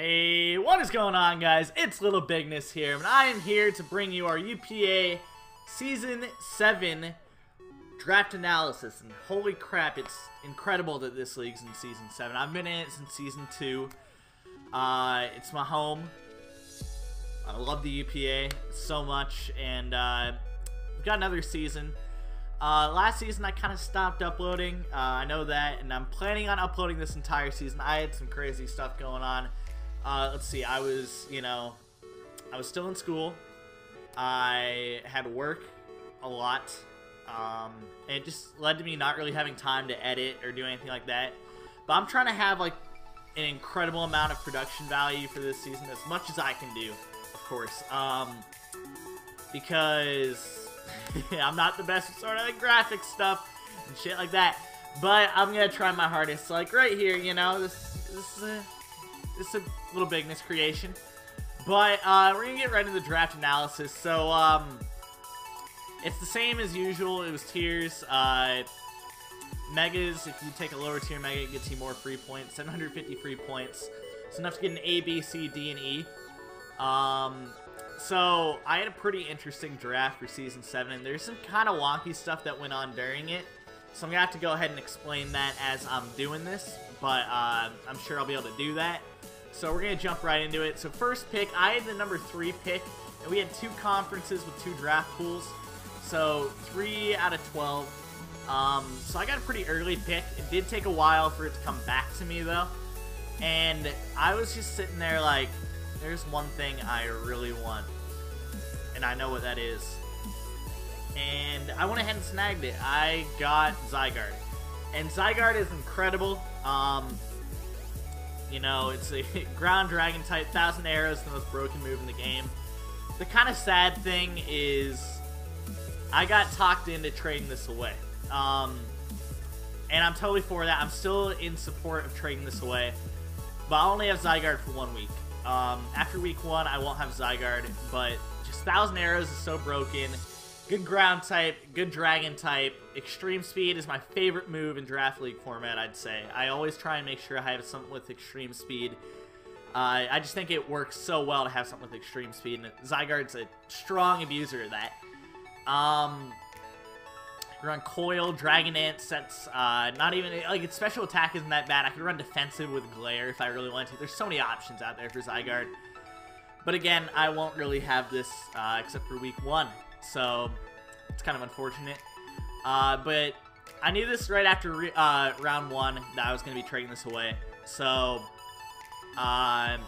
Hey, what is going on, guys? It's LittleBigness here, and I am here to bring you our UPA Season 7 draft analysis. And holy crap, it's incredible that this league's in Season 7. I've been in it since Season 2. It's my home. I love the UPA so much, and we've got another season. Last season I kind of stopped uploading. I know that, and I'm planning on uploading this entire season. I had some crazy stuff going on. Let's see, I was still in school. I had to work a lot. And it just led to me not really having time to edit or do anything like that. But I'm trying to have, like, an incredible amount of production value for this season, as much as I can do, of course. Because I'm not the best with sort of the graphic stuff and shit like that. But I'm gonna try my hardest. Like, right here, you know, this is a LittleBigness creation. But we're gonna get right into the draft analysis. So it's the same as usual. It was tiers. Megas, if you take a lower tier mega, it gets you more free points. 750 free points. It's enough to get an A, B, C, D, and E. So I had a pretty interesting draft for Season 7, and there's some kind of wonky stuff that went on during it. So I'm gonna have to go ahead and explain that as I'm doing this, but I'm sure I'll be able to do that. So we're gonna jump right into it. So first pick, I had the number 3 pick, and we had 2 conferences with 2 draft pools. So 3 out of 12. So I got a pretty early pick. It did take a while for it to come back to me though. And I was just sitting there like, there's one thing I really want. And I know what that is. And I went ahead and snagged it. I got Scizors. And Scizors is incredible. You know, it's a ground dragon type, 1,000 arrows, the most broken move in the game. The kind of sad thing is I got talked into trading this away. And I'm totally for that. I'm still in support of trading this away. But I only have Scizors for 1 week. After week 1, I won't have Scizors, but just 1,000 arrows is so broken. Good ground type, good dragon type. Extreme speed is my favorite move in Draft League format, I'd say. I always try and make sure I have something with extreme speed. I just think it works so well to have something with extreme speed, and Scizors a strong abuser of that. Run Coil, Dragonite sets, not even, like, its special attack isn't that bad. I could run defensive with Glare if I really wanted to. There's so many options out there for Scizors. But again, I won't really have this, except for week 1. So, it's kind of unfortunate. But I knew this right after round 1 that I was going to be trading this away. So, I'll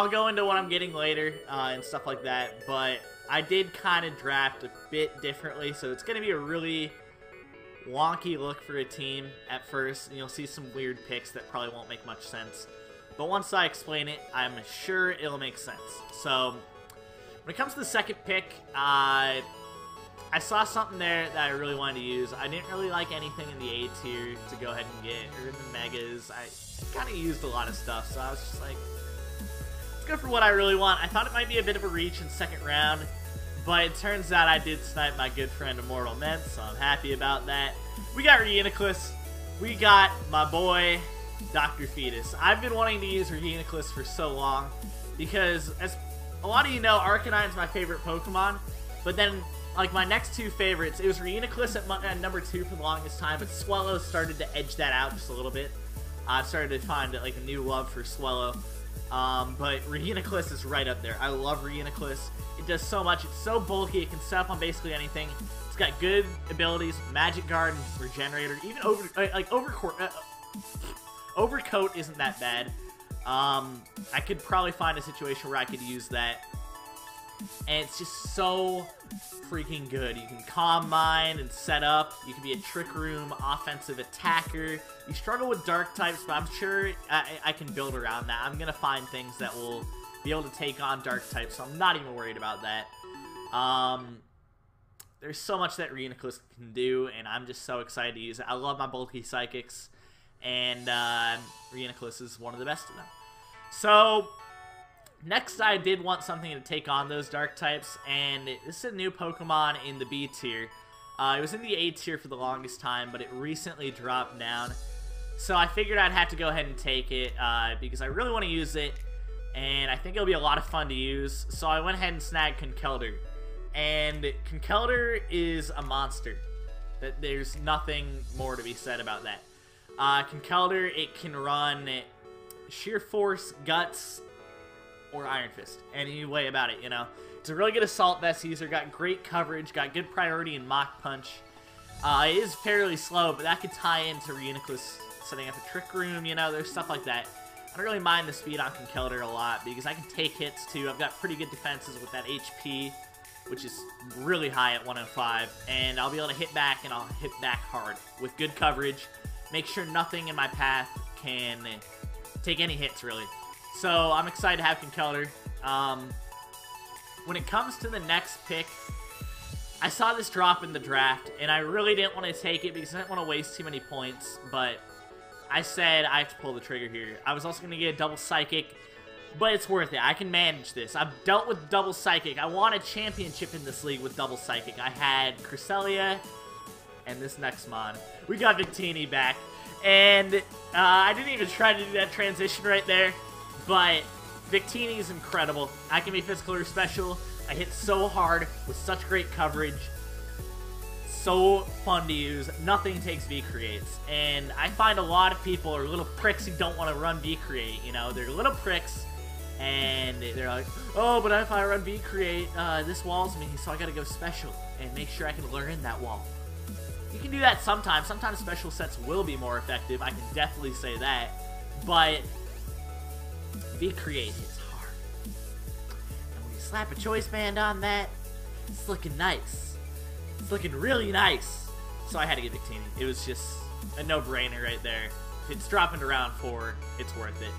go into what I'm getting later, and stuff like that. But I did kind of draft a bit differently, so it's going to be a really wonky look for a team at first, and you'll see some weird picks that probably won't make much sense. But once I explain it, I'm sure it'll make sense. So, when it comes to the second pick, I saw something there that I really wanted to use. I didn't really like anything in the A tier to go ahead and get, or in the Megas. I kind of used a lot of stuff, so I was just like, let's go for what I really want. I thought it might be a bit of a reach in second round, but it turns out I did snipe my good friend Immortal Mint, so I'm happy about that. We got Reuniclus. We got my boy, Dr. Fetus. I've been wanting to use Reuniclus for so long, because as a lot of you know, Arcanine's my favorite Pokemon, but then, like, my next 2 favorites, it was Reuniclus at number 2 for the longest time, but Swellow started to edge that out just a little bit. I've started to find, like, a new love for Swellow. But Reuniclus is right up there. I love Reuniclus. It does so much. It's so bulky. It can set up on basically anything. It's got good abilities, Magic Guard and Regenerator. Even Overcoat isn't that bad. I could probably find a situation where I could use that. And it's just so freaking good. You can Calm Mind and set up. You can be a Trick Room offensive attacker. You struggle with dark types, but I'm sure I can build around that. I'm going to find things that will be able to take on dark types, so I'm not even worried about that. There's so much that Reuniclus can do, and I'm just so excited to use it. I love my bulky Psychics, and Reuniclus is one of the best of them. So, next, I did want something to take on those dark types, and this is a new Pokemon in the B tier. It was in the A tier for the longest time, but it recently dropped down. So I figured I'd have to go ahead and take it because I really want to use it, and I think it'll be a lot of fun to use. So I went ahead and snagged Conkeldurr, and Conkeldurr is a monster. There's nothing more to be said about that. Conkeldurr, it can run Sheer Force, Guts, or Iron Fist. Any way about it, you know. It's a really good Assault Vest user, got great coverage, got good priority in Mach Punch. It is fairly slow, but that could tie into Reuniclus setting up a Trick Room, you know, there's stuff like that. I don't really mind the speed on Conkeldurr a lot, because I can take hits too. I've got pretty good defenses with that HP, which is really high at 105, and I'll be able to hit back, and I'll hit back hard with good coverage. Make sure nothing in my path can take any hits, really. So I'm excited to have Conkeldurr. When it comes to the next pick, I saw this drop in the draft, and I really didn't want to take it because I didn't want to waste too many points, but I said I have to pull the trigger here. I was also going to get a double Psychic, but it's worth it. I can manage this. I've dealt with double Psychic. I won a championship in this league with double Psychic. I had Cresselia and this next mon. We got Victini back, and I didn't even try to do that transition right there, but Victini is incredible. I can be physical or special. I hit so hard with such great coverage. So fun to use. Nothing takes V-Creates. And I find a lot of people are little pricks who don't want to run V-Create. You know, they're little pricks, and they're like, oh, but if I run V-Create, this walls me, so I gotta go special and make sure I can lure in that wall. You can do that sometimes. Sometimes special sets will be more effective. I can definitely say that. But V-Create hits hard. And when you slap a choice band on that, it's looking nice. It's looking really nice. So I had to get Victini. It was just a no-brainer right there. If it's dropping to round 4, it's worth it.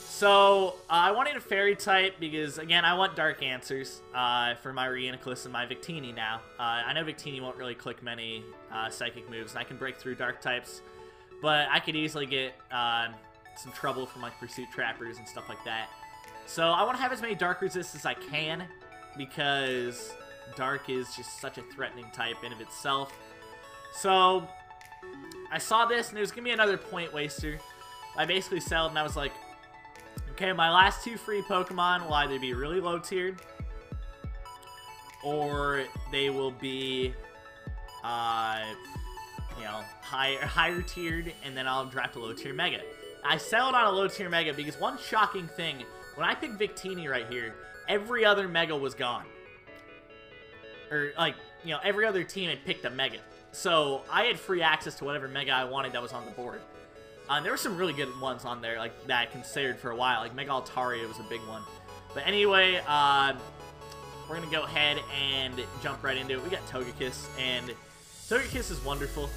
So I wanted a Fairy type because, again, I want Dark Answers for my Reuniclus and my Victini now. I know Victini won't really click many Psychic moves, and I can break through Dark types, but I could easily get some trouble from like Pursuit Trappers and stuff like that. So I want to have as many Dark Resists as I can because Dark is just such a threatening type in of itself. So I saw this, and it was going to be another point waster. I basically settled, and I was like, okay, my last 2 free Pokemon will either be really low tiered, or they will be, you know, higher tiered, and then I'll draft a low tier Mega. I settled on a low tier Mega because one shocking thing, when I picked Victini right here, every other Mega was gone. Or, like, you know, every other team had picked a Mega. So I had free access to whatever Mega I wanted that was on the board. There were some really good ones on there, like, that I considered for a while. Like, Mega Altaria was a big one. But anyway, we're going to go ahead and jump right into it. We got Togekiss, and Togekiss is wonderful.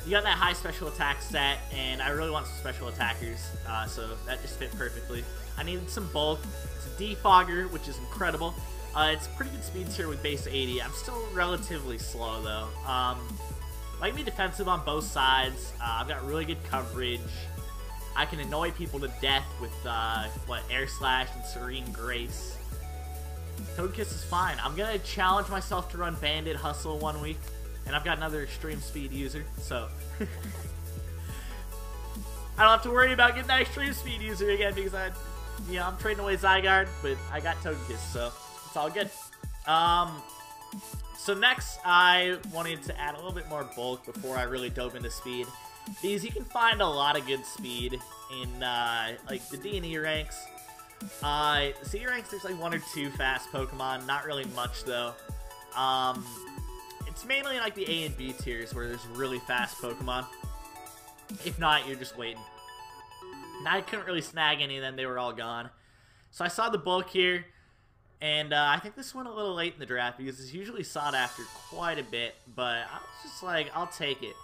You got that high special attack stat, and I really want some special attackers, so that just fit perfectly. I needed some bulk. It's a Defogger, which is incredible. It's pretty good speed tier with base 80. I'm still relatively slow, though. I can be defensive on both sides. I've got really good coverage. I can annoy people to death with, Air Slash and Serene Grace. Togekiss is fine. I'm going to challenge myself to run Bandit Hustle 1 week. And I've got another extreme speed user, so I don't have to worry about getting that extreme speed user again because I'm trading away Zygarde, but I got Togekiss, so it's all good. So next, I wanted to add a little bit more bulk before I really dove into speed, because you can find a lot of good speed in like the D&E ranks. C ranks, there's like 1 or 2 fast Pokemon, not really much though. It's mainly like the A and B tiers where there's really fast Pokemon. If not, you're just waiting. And I couldn't really snag any of them, they were all gone. So I saw the bulk here, and I think this went a little late in the draft because it's usually sought after quite a bit, but I was just like, I'll take it.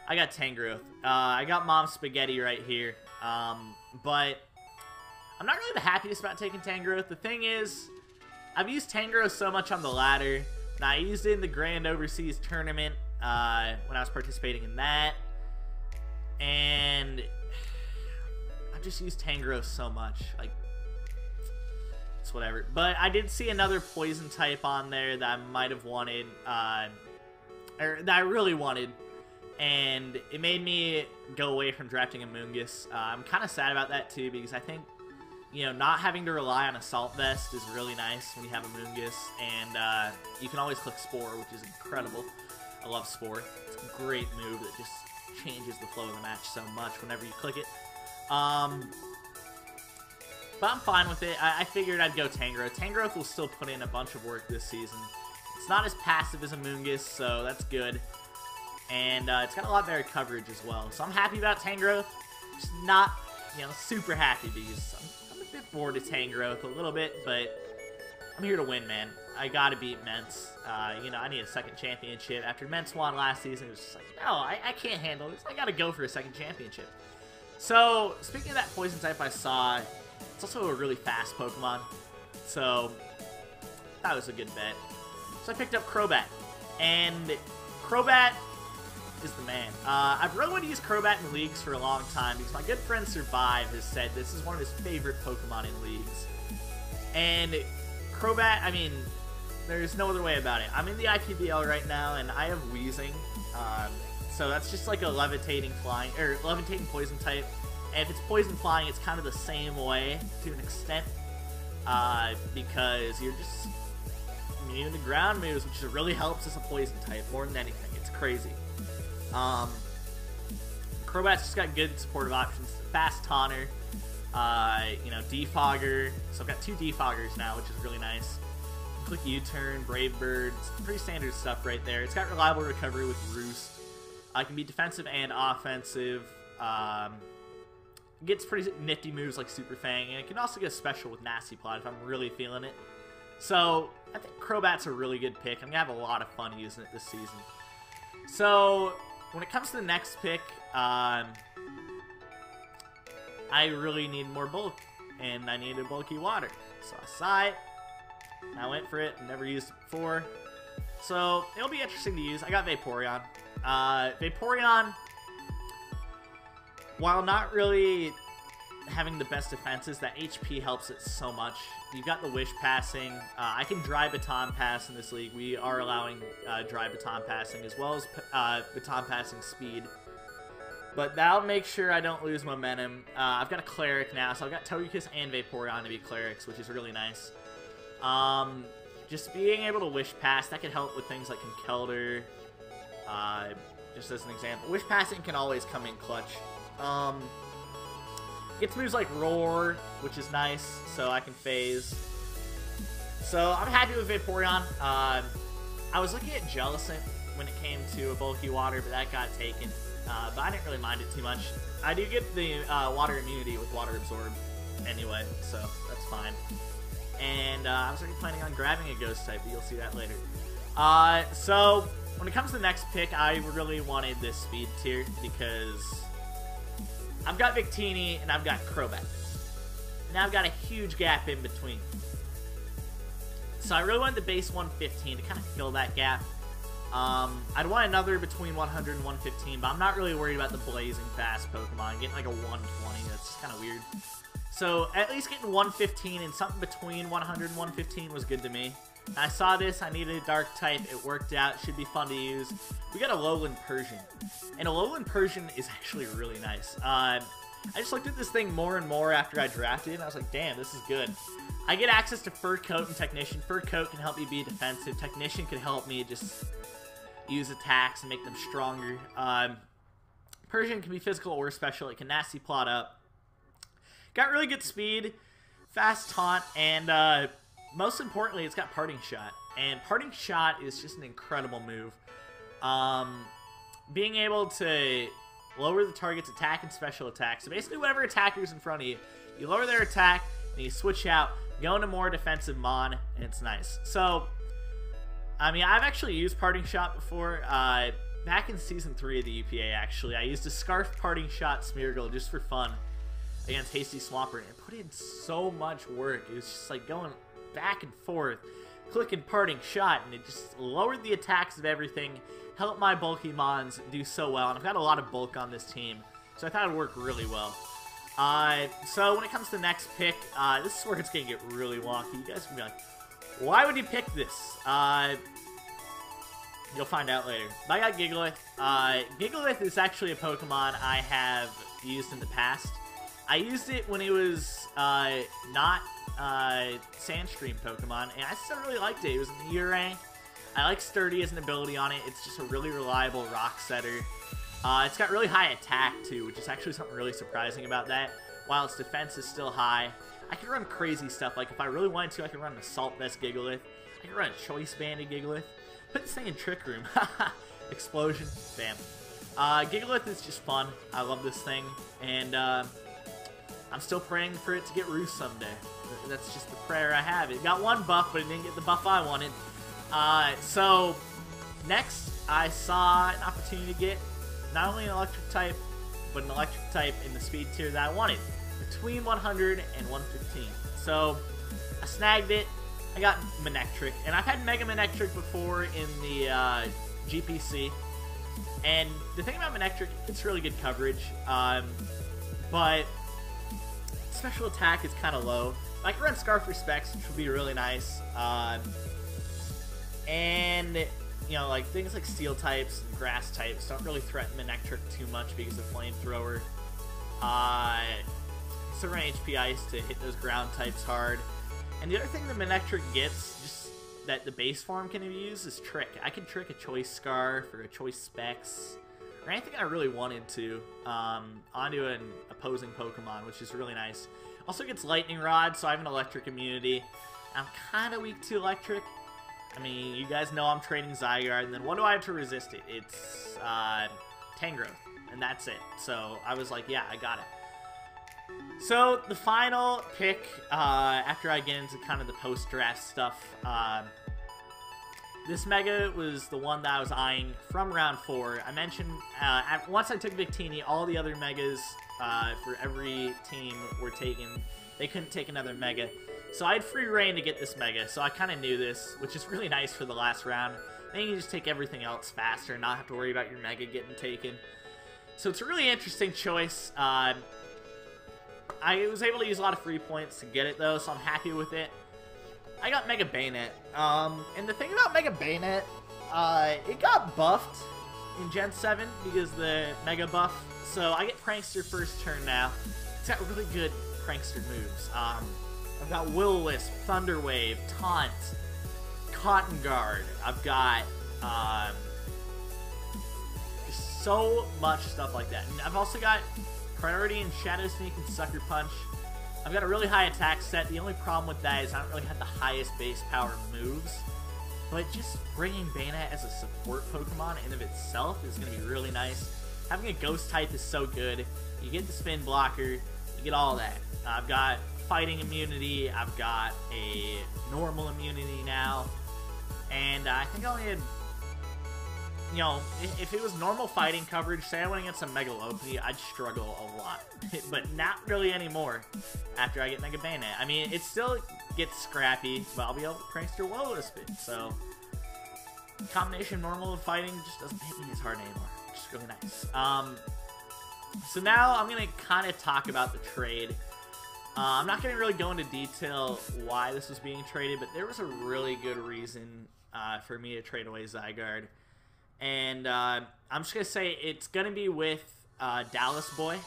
I got Tangrowth. I got Mom's Spaghetti right here, but I'm not really the happiest about taking Tangrowth. The thing is, I've used Tangrowth so much on the ladder. Now, I used it in the Grand Overseas Tournament when I was participating in that, and I've just used Tangrowth so much, like, it's whatever. But I did see another Poison type on there that I might have wanted, or that I really wanted, and it made me go away from drafting Amoonguss. I'm kind of sad about that too, because I think, you know, not having to rely on Assault Vest is really nice when you have Amoonguss, and you can always click Spore, which is incredible. I love Spore. It's a great move that just changes the flow of the match so much whenever you click it. But I'm fine with it. I figured I'd go Tangrowth. Tangrowth will still put in a bunch of work this season. It's not as passive as Amoonguss, so that's good. And it's got a lot better coverage as well. So I'm happy about Tangrowth. Just not, you know, super happy because I'm a bit bored of Tangrowth a little bit, but I'm here to win, man. I gotta beat Mence. You know, I need a second championship. After Mence won last season, it was just like, no, I can't handle this. I gotta go for a second championship. So, speaking of that poison type I saw, it's also a really fast Pokemon. So, that was a good bet. So I picked up Crobat. And Crobat is the man. I've really wanted to use Crobat in leagues for a long time because my good friend Survive has said this is one of his favorite Pokemon in leagues. And Crobat, I mean, there's no other way about it. I'm in the IPBL right now, and I have Wheezing. So that's just like a levitating flying, or levitating poison type. And if it's poison flying, it's kind of the same way to an extent. Because you're just immune to ground moves, which really helps as a poison type more than anything. It's crazy. Crobat's just got good supportive options. Fast Taunter, you know, Defogger. So I've got 2 Defoggers now, which is really nice. Click U-turn, Brave Bird, pretty standard stuff right there. It's got reliable recovery with Roost. It can be defensive and offensive. It gets pretty nifty moves like Super Fang, and it can also get special with Nasty Plot if I'm really feeling it. So I think Crobat's a really good pick. I'm gonna have a lot of fun using it this season. So when it comes to the next pick, I really need more bulk, and I needed bulky water. So I saw it, and I went for it, and never used it before. So it'll be interesting to use. I got Vaporeon. Vaporeon, while not really having the best defenses, that HP helps it so much. You've got the Wish Passing. I can Dry Baton Pass in this league. We are allowing Dry Baton Passing as well as Baton Passing Speed. But that'll make sure I don't lose momentum. I've got a Cleric now, so I've got Togekiss and Vaporeon to be Clerics, which is really nice. Just being able to Wish Pass, that could help with things like Conkeldurr. Just as an example. Wish Passing can always come in clutch. Gets moves like Roar, which is nice, so I can phase. So I'm happy with Vaporeon. I was looking at Jellicent when it came to a bulky water, but that got taken. But I didn't really mind it too much. I do get the water immunity with Water Absorb anyway, so that's fine. And I was already planning on grabbing a Ghost type, but you'll see that later. So when it comes to the next pick, I really wanted this Speed tier because I've got Victini and I've got Crobat. Now I've got a huge gap in between. So I really wanted the base 115 to kind of fill that gap. I'd want another between 100 and 115, but I'm not really worried about the blazing fast Pokemon. Getting like a 120, that's kind of weird. So at least getting 115 and something between 100 and 115 was good to me. I saw this, I needed a dark type, it worked out, should be fun to use. We got a Lowland Persian, and a Lowland Persian is actually really nice. I just looked at this thing more and more after I drafted it, and I was like, damn, this is good. I get access to Fur Coat and Technician. Fur Coat can help me be defensive, Technician can help me just use attacks and make them stronger. Persian can be physical or special, it can Nasty Plot up. Got really good speed, fast taunt, and most importantly, it's got Parting Shot. And Parting Shot is just an incredible move. Being able to lower the target's attack and special attack. So basically, whatever attacker's in front of you, you lower their attack, and you switch out, go into more defensive Mon, and it's nice. So, I mean, I've actually used Parting Shot before. Back in Season 3 of the UPA, actually, I used a Scarf Parting Shot Smeargle just for fun against Hasty Swampert, and put in so much work. It was just like going back and forth, clicking Parting Shot, and it just lowered the attacks of everything, helped my bulky Mons do so well, and I've got a lot of bulk on this team, so I thought it would work really well. So when it comes to the next pick, this is where it's going to get really wonky. You guys can be like, why would you pick this? You'll find out later. But I got Gigalith. Gigalith is actually a Pokemon I have used in the past. I used it when it was not Sandstream Pokemon, and I still really liked it. It was in the E-Rank. I like Sturdy as an ability on it. It's just a really reliable rock setter. It's got really high attack, too, which is actually something really surprising about that. While its defense is still high, I can run crazy stuff. Like, if I really wanted to, I can run an Assault Vest Gigalith. I can run a Choice Banded Gigalith. Put this thing in Trick Room. Explosion. Bam. Gigalith is just fun. I love this thing. And I'm still praying for it to get Roost someday. That's just the prayer I have. It got one buff, but it didn't get the buff I wanted. So, next, I saw an opportunity to get not only an electric type, but an electric type in the speed tier that I wanted, between 100 and 115. So, I snagged it. I got Manectric, and I've had Mega Manectric before in the GPC. And the thing about Manectric, it's really good coverage, but special attack is kind of low. I can run Scarf Respects, which would be really nice. And, you know, like, things like Steel types and Grass types don't really threaten Manectric too much because of Flamethrower. So run HP Ice to hit those ground types hard. And the other thing that Manectric gets, just that the base form can use, is Trick. I can trick a Choice Scarf or a Choice Specs, or anything I really wanted to, onto an opposing Pokemon, which is really nice. Also gets Lightning Rod, so I have an electric immunity. I'm kind of weak to electric. I mean, you guys know I'm trading Zygarde, and then what do I have to resist it? It's Tangrowth, and that's it. So I was like, yeah, I got it. So the final pick, after I get into kind of the post-draft stuff, this Mega was the one that I was eyeing from round 4. I mentioned, once I took Victini, all the other Megas for every team were taken. They couldn't take another Mega. So I had free reign to get this Mega, so I kind of knew this, which is really nice for the last round. Then you can just take everything else faster and not have to worry about your Mega getting taken. So it's a really interesting choice. I was able to use a lot of free points to get it, though, so I'm happy with it. I got Mega Bayonet. And the thing about Mega Bayonet, it got buffed in Gen 7 because the Mega buff. So I get Prankster first turn now. It's got really good Prankster moves. I've got Will-O-Wisp, Thunder Wave, Taunt, Cotton Guard. I've got just so much stuff like that. And I've also got Priority and Shadow Sneak and Sucker Punch. I've got a really high attack set. The only problem with that is I don't really have the highest base power moves. But just bringing Bayonet as a support Pokemon in of itself is going to be really nice. Having a Ghost type is so good. You get the Spin Blocker, you get all that. I've got Fighting immunity, I've got a normal immunity now, and I think I only had, you know, if it was normal fighting coverage, say I went against a Megalopi, I'd struggle a lot, but not really anymore after I get Mega Bayonet. I mean, it still gets scrappy, but I'll be able to Prankster Will-O-Wisp it, so combination normal and fighting just doesn't hit me as hard anymore, which is really nice. So now I'm going to kind of talk about the trade. I'm not going to really go into detail why this was being traded, but there was a really good reason for me to trade away Zygarde. And I'm just going to say it's going to be with Dallas Boy.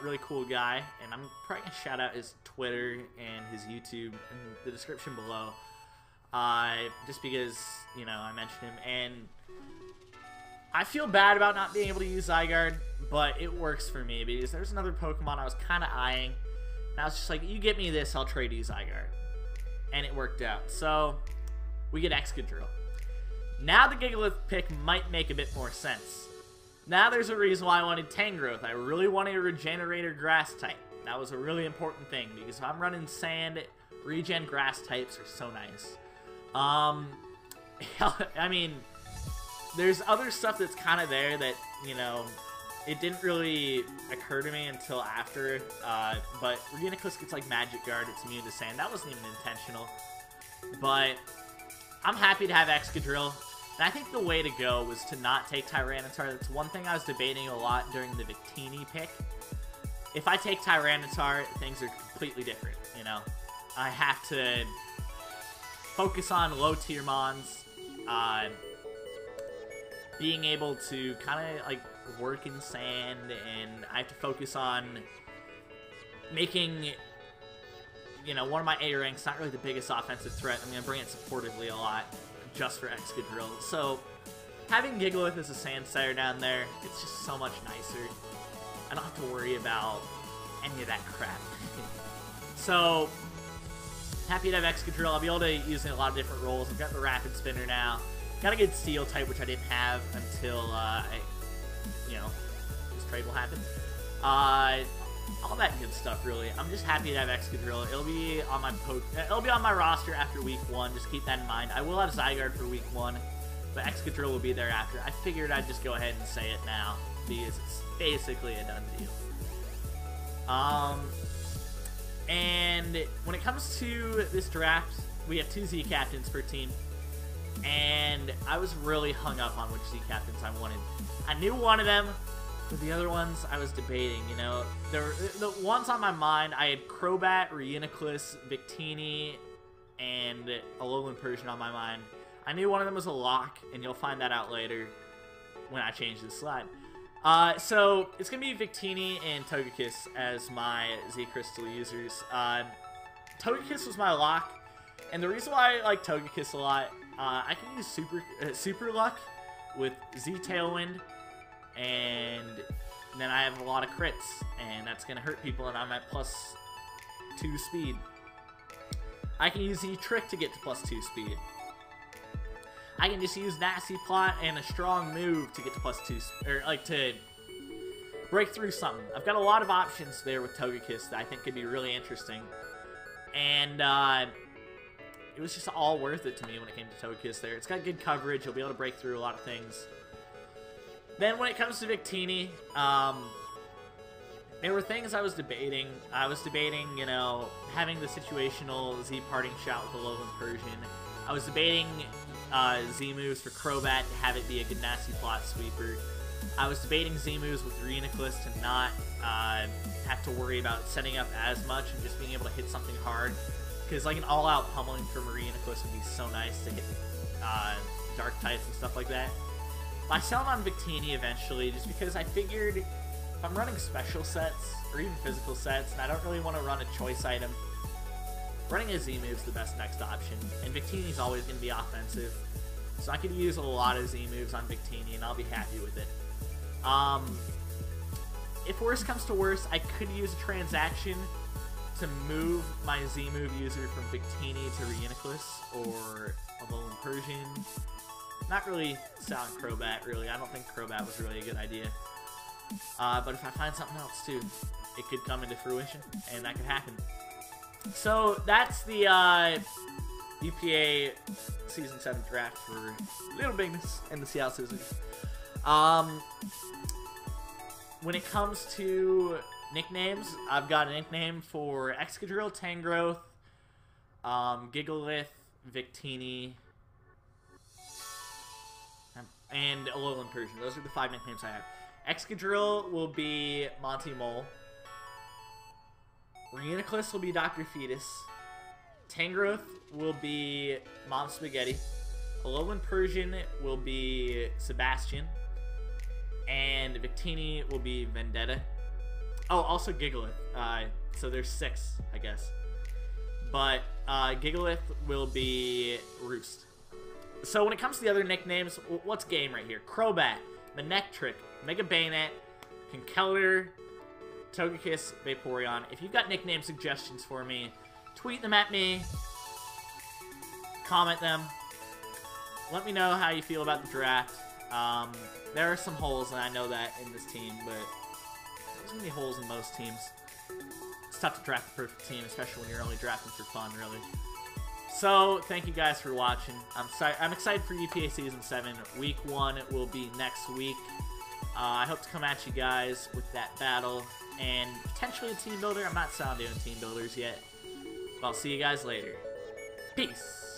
Really cool guy. And I'm probably going to shout out his Twitter and his YouTube in the description below. Just because, you know, I mentioned him. And I feel bad about not being able to use Zygarde, but it works for me because there's another Pokemon I was kind of eyeing. And I was just like, you get me this, I'll trade you Zygarde. And it worked out. So, we get Excadrill. Now the Gigalith pick might make a bit more sense. Now there's a reason why I wanted Tangrowth. I really wanted a Regenerator Grass type. That was a really important thing, because if I'm running Sand, Regen Grass types are so nice. I mean, there's other stuff that's kind of there that, you know, it didn't really occur to me until after, but Regenicus gets like Magic Guard, it's immune to Sand. That wasn't even intentional, but I'm happy to have Excadrill, and I think the way to go was to not take Tyranitar. That's one thing I was debating a lot during the Victini pick. If I take Tyranitar, things are completely different, you know? I have to focus on low-tier Mons, being able to kind of like work in sand, and I have to focus on making, you know, one of my A ranks not really the biggest offensive threat. I'm going to bring it supportively a lot just for Excadrill. So having Gigalith as a sand starter down there, it's just so much nicer. I don't have to worry about any of that crap. So happy to have Excadrill. I'll be able to use it in a lot of different roles. I've got the Rapid Spinner now. Got a good Steel type, which I didn't have until, you know, this trade will happen. All that good stuff, really. I'm just happy to have Excadrill. It'll be on my roster after week 1. Just keep that in mind. I will have Zygarde for week 1, but Excadrill will be there after. I figured I'd just go ahead and say it now because it's basically a done deal. And when it comes to this draft, we have 2 Z captains per team. And I was really hung up on which Z captains I wanted. I knew one of them, but the other ones I was debating, you know. The ones on my mind, I had Crobat, Reuniclus, Victini, and Alolan Persian on my mind. I knew one of them was a lock, and you'll find that out later when I change this slide. So it's going to be Victini and Togekiss as my Z Crystal users. Togekiss was my lock, and the reason why I like Togekiss a lot, I can use Super Luck with Z Tailwind, and then I have a lot of crits, and that's going to hurt people, and I'm at +2 speed. I can use Z-Trick to get to +2 speed. I can just use Nasty Plot and a strong move to get to +2, or like to break through something. I've got a lot of options there with Togekiss that I think could be really interesting, and it was just all worth it to me when it came to Togekiss there. It's got good coverage. You'll be able to break through a lot of things. Then when it comes to Victini, there were things I was debating. I was debating, you know, having the situational Z parting shot with Alolan Persian. I was debating Z moves for Crobat to have it be a good Nasty Plot sweeper. I was debating Z moves with Reuniclus to not have to worry about setting up as much and just being able to hit something hard. Because like an all-out pummeling from Reuniclus would be so nice to hit dark types and stuff like that. I settled on Victini eventually just because I figured if I'm running special sets or even physical sets and I don't really want to run a choice item, running a Z move is the best next option. And Victini's always going to be offensive. So I could use a lot of Z moves on Victini and I'll be happy with it. If worse comes to worse, I could use a transaction to move my Z-move user from Victini to Reuniclus or Alolan Persian. Not really selling Crobat, really. I don't think Crobat was really a good idea. But if I find something else, too, it could come into fruition, and that could happen. So, that's the UPA Season 7 draft for LittleBigness and the Scizors. When it comes to nicknames, I've got a nickname for Excadrill, Tangrowth, Gigalith, Victini, and Alolan Persian. Those are the 5 nicknames I have. Excadrill will be Monty Mole. Reuniclus will be Dr. Fetus. Tangrowth will be Mom Spaghetti. Alolan Persian will be Sebastian. And Victini will be Vendetta. Oh, also Gigalith. So there's 6, I guess. But Gigalith will be Roost. So when it comes to the other nicknames, what's game right here? Crobat, Manectric, Mega Bayonet, Conkeldurr, Togekiss, Vaporeon. If you've got nickname suggestions for me, tweet them at me. Comment them. Let me know how you feel about the draft. There are some holes, and I know that in this team, but there's going to be holes in most teams. It's tough to draft the perfect team, especially when you're only drafting for fun, really. So, thank you guys for watching. I'm excited for UPA Season 7. Week 1 will be next week. I hope to come at you guys with that battle, and potentially a team builder. I'm not set on doing team builders yet. But I'll see you guys later. Peace!